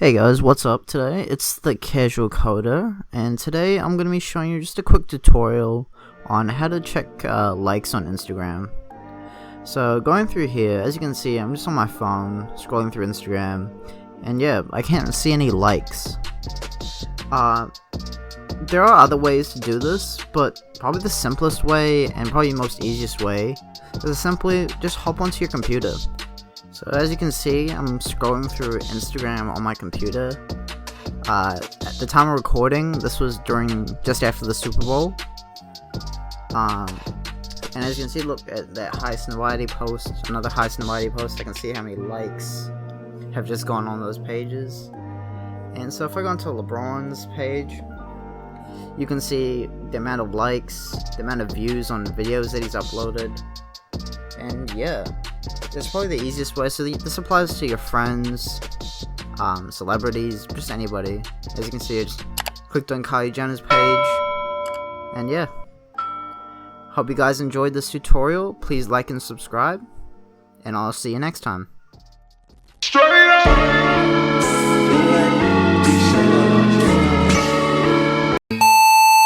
Hey guys, what's up today? It's the Casual Coder, and today I'm going to be showing you just a quick tutorial on how to check likes on Instagram. So going through here, as you can see, I'm just on my phone, scrolling through Instagram, and yeah, I can't see any likes. There are other ways to do this, but probably the simplest way, and probably the most easiest way, is to simply just hop onto your computer. So as you can see, I'm scrolling through Instagram on my computer. At the time of recording, this was just after the Super Bowl. And as you can see, look at that highest notoriety post, another highest notoriety post. I can see how many likes have just gone on those pages. And so if I go into LeBron's page, you can see the amount of likes, the amount of views on videos that he's uploaded. And yeah, it's probably the easiest way. So this applies to your friends, celebrities, just anybody. As you can see, I just clicked on Kylie Jenner's page, and yeah. Hope you guys enjoyed this tutorial. Please like and subscribe, and I'll see you next time.